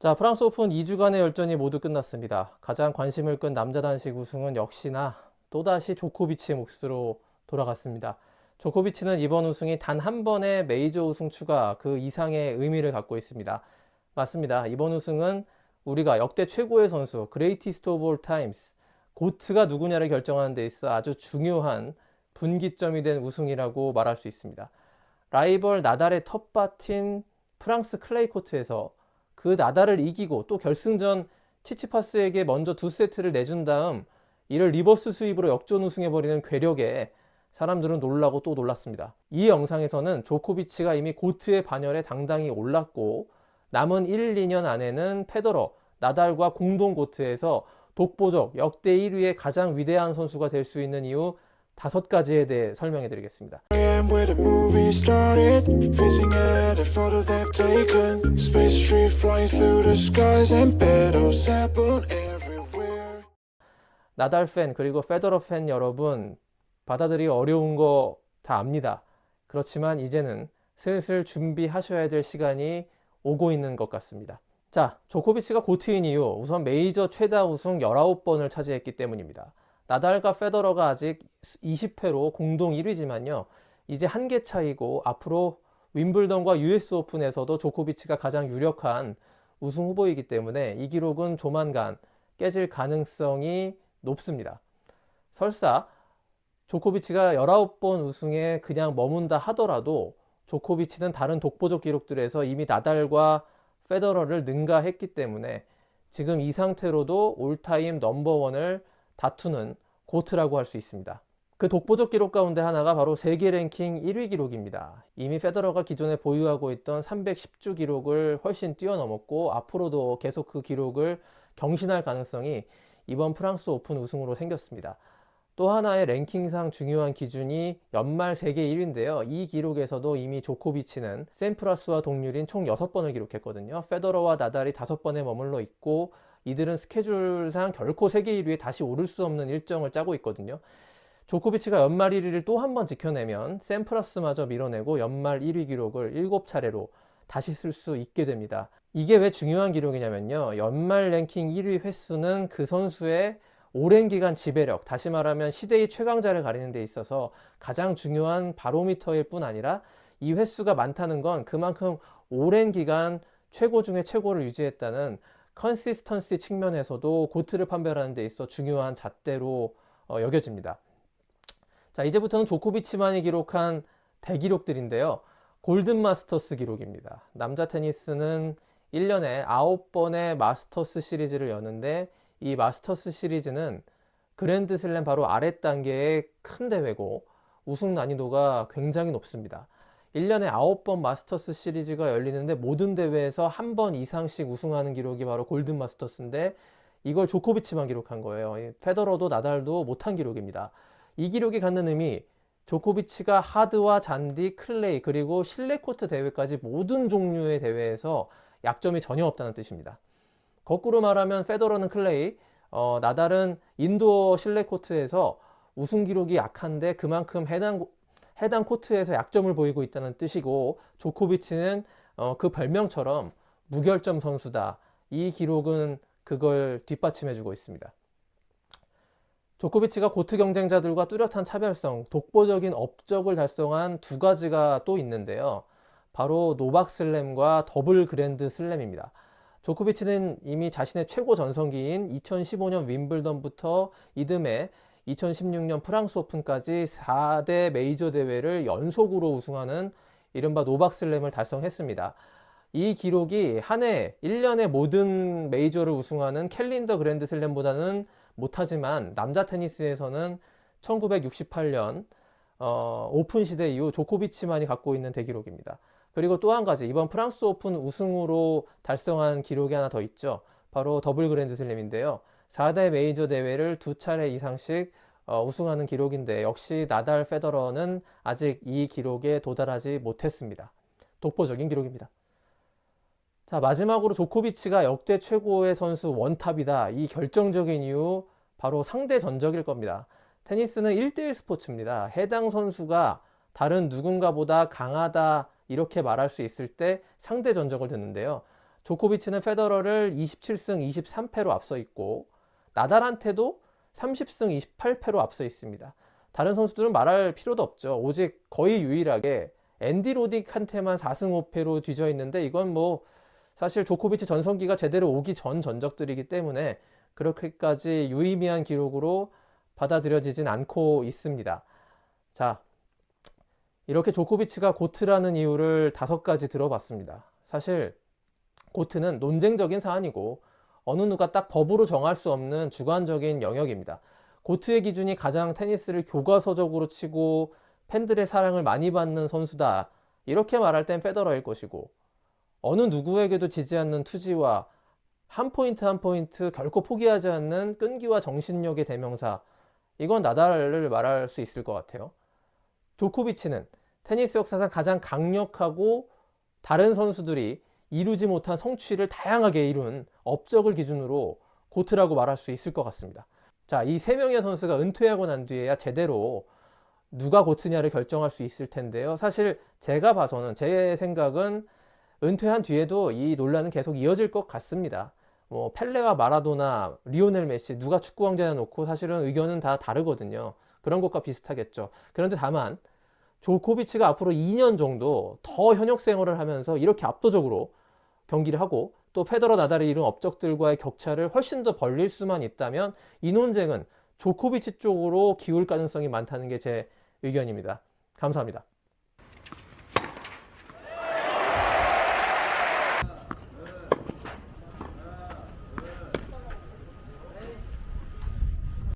자, 프랑스 오픈 2주간의 열전이 모두 끝났습니다. 가장 관심을 끈 남자 단식 우승은 역시나 또다시 조코비치의 몫으로 돌아갔습니다. 조코비치는 이번 우승이 단 한 번의 메이저 우승 추가 그 이상의 의미를 갖고 있습니다. 맞습니다. 이번 우승은 우리가 역대 최고의 선수, 그레이티스트 오브 올 타임스, 고트가 누구냐를 결정하는 데 있어 아주 중요한 분기점이 된 우승이라고 말할 수 있습니다. 라이벌 나달의 텃밭인 프랑스 클레이 코트에서 그 나달을 이기고 또 결승전 치치파스에게 먼저 두 세트를 내준 다음 이를 리버스 스윕으로 역전 우승해버리는 괴력에 사람들은 놀라고 또 놀랐습니다. 이 영상에서는 조코비치가 이미 고트의 반열에 당당히 올랐고 남은 1, 2년 안에는 페더러, 나달과 공동 고트에서 독보적 역대 1위의 가장 위대한 선수가 될 수 있는 이유 5가지에 대해 설명해 드리겠습니다. Where the movie started, facing at a photo they've taken. Space tree flying through the skies and petals happen everywhere. 나달 팬 그리고 페더러 팬 여러분, 받아들이기 어려운 거 다 압니다. 그렇지만 이제는 슬슬 준비하셔야 될 시간이 오고 있는 것 같습니다. 자, 조코비치가 고트인 이유, 우선 메이저 최다 우승 19번을 차지했기 때문입니다. 나달과 페더러가 아직 20회로 공동 1위지만요. 이제 한 개 차이고 앞으로 윈블던과 US 오픈에서도 조코비치가 가장 유력한 우승 후보이기 때문에 이 기록은 조만간 깨질 가능성이 높습니다. 설사 조코비치가 19번 우승에 그냥 머문다 하더라도 조코비치는 다른 독보적 기록들에서 이미 나달과 페더러를 능가했기 때문에 지금 이 상태로도 올타임 넘버원을 다투는 고트라고 할 수 있습니다. 그 독보적 기록 가운데 하나가 바로 세계 랭킹 1위 기록입니다. 이미 페더러가 기존에 보유하고 있던 310주 기록을 훨씬 뛰어넘었고 앞으로도 계속 그 기록을 경신할 가능성이 이번 프랑스 오픈 우승으로 생겼습니다. 또 하나의 랭킹상 중요한 기준이 연말 세계 1위인데요. 이 기록에서도 이미 조코비치는 샘프라스와 동률인 총 6번을 기록했거든요. 페더러와 나달이 5번에 머물러 있고 이들은 스케줄상 결코 세계 1위에 다시 오를 수 없는 일정을 짜고 있거든요. 조코비치가 연말 1위를 또 한 번 지켜내면 샘프라스마저 밀어내고 연말 1위 기록을 7차례로 다시 쓸 수 있게 됩니다. 이게 왜 중요한 기록이냐면요. 연말 랭킹 1위 횟수는 그 선수의 오랜 기간 지배력, 다시 말하면 시대의 최강자를 가리는 데 있어서 가장 중요한 바로미터일 뿐 아니라 이 횟수가 많다는 건 그만큼 오랜 기간 최고 중에 최고를 유지했다는 컨시스턴시 측면에서도 고트를 판별하는 데 있어 중요한 잣대로 여겨집니다. 자, 이제부터는 조코비치만이 기록한 대기록들인데요. 골든 마스터스 기록입니다. 남자 테니스는 1년에 9번의 마스터스 시리즈를 여는데 이 마스터스 시리즈는 그랜드슬램 바로 아랫 단계의 큰 대회고 우승 난이도가 굉장히 높습니다. 1년에 9번 마스터스 시리즈가 열리는데 모든 대회에서 한 번 이상씩 우승하는 기록이 바로 골든 마스터스인데 이걸 조코비치만 기록한 거예요. 페더러도 나달도 못한 기록입니다. 이 기록이 갖는 의미, 조코비치가 하드와 잔디, 클레이 그리고 실내 코트 대회까지 모든 종류의 대회에서 약점이 전혀 없다는 뜻입니다. 거꾸로 말하면 페더러는 클레이, 나달은 인도어 실내 코트에서 우승 기록이 약한데 그만큼 해당 코트에서 약점을 보이고 있다는 뜻이고 조코비치는 그 별명처럼 무결점 선수다. 이 기록은 그걸 뒷받침해주고 있습니다. 조코비치가 고트 경쟁자들과 뚜렷한 차별성, 독보적인 업적을 달성한 2가지가 또 있는데요. 바로 노박슬램과 더블 그랜드 슬램입니다. 조코비치는 이미 자신의 최고 전성기인 2015년 윈블던부터 이듬해 2016년 프랑스 오픈까지 4대 메이저 대회를 연속으로 우승하는 이른바 노박슬램을 달성했습니다. 이 기록이 한 해 1년에 모든 메이저를 우승하는 캘린더 그랜드슬램보다는 못하지만 남자 테니스에서는 1968년 오픈 시대 이후 조코비치만이 갖고 있는 대기록입니다. 그리고 또 한 가지, 이번 프랑스 오픈 우승으로 달성한 기록이 하나 더 있죠. 바로 더블 그랜드슬램인데요. 4대 메이저 대회를 2차례 이상씩 우승하는 기록인데 역시 나달 페더러는 아직 이 기록에 도달하지 못했습니다. 독보적인 기록입니다. 자, 마지막으로 조코비치가 역대 최고의 선수 원탑이다. 이 결정적인 이유 바로 상대 전적일 겁니다. 테니스는 1대1 스포츠입니다. 해당 선수가 다른 누군가보다 강하다 이렇게 말할 수 있을 때 상대 전적을 듣는데요. 조코비치는 페더러를 27승 23패로 앞서 있고 나달한테도 30승 28패로 앞서 있습니다. 다른 선수들은 말할 필요도 없죠. 오직 거의 유일하게 앤디 로딕한테만 4승 5패로 뒤져 있는데 이건 뭐 사실 조코비치 전성기가 제대로 오기 전 전적들이기 때문에 그렇게까지 유의미한 기록으로 받아들여지진 않고 있습니다. 자, 이렇게 조코비치가 고트라는 이유를 5가지 들어봤습니다. 사실 고트는 논쟁적인 사안이고 어느 누가 딱 법으로 정할 수 없는 주관적인 영역입니다. 고트의 기준이 가장 테니스를 교과서적으로 치고 팬들의 사랑을 많이 받는 선수다, 이렇게 말할 땐 페더러일 것이고, 어느 누구에게도 지지 않는 투지와 한 포인트 한 포인트 결코 포기하지 않는 끈기와 정신력의 대명사, 이건 나달을 말할 수 있을 것 같아요. 조코비치는 테니스 역사상 가장 강력하고 다른 선수들이 이루지 못한 성취를 다양하게 이룬 업적을 기준으로 고트라고 말할 수 있을 것 같습니다. 자, 이 3명의 선수가 은퇴하고 난 뒤에야 제대로 누가 고트냐를 결정할 수 있을 텐데요. 사실 제가 봐서는, 제 생각은 은퇴한 뒤에도 이 논란은 계속 이어질 것 같습니다. 뭐 펠레와 마라도나 리오넬 메시 누가 축구 왕자냐 놓고 사실은 의견은 다 다르거든요. 그런 것과 비슷하겠죠. 그런데 다만 조코비치가 앞으로 2년 정도 더 현역 생활을 하면서 이렇게 압도적으로 경기를 하고 또 페더러 나달이 이룬 업적들과의 격차를 훨씬 더 벌릴 수만 있다면 이 논쟁은 조코비치 쪽으로 기울 가능성이 많다는 게 제 의견입니다. 감사합니다.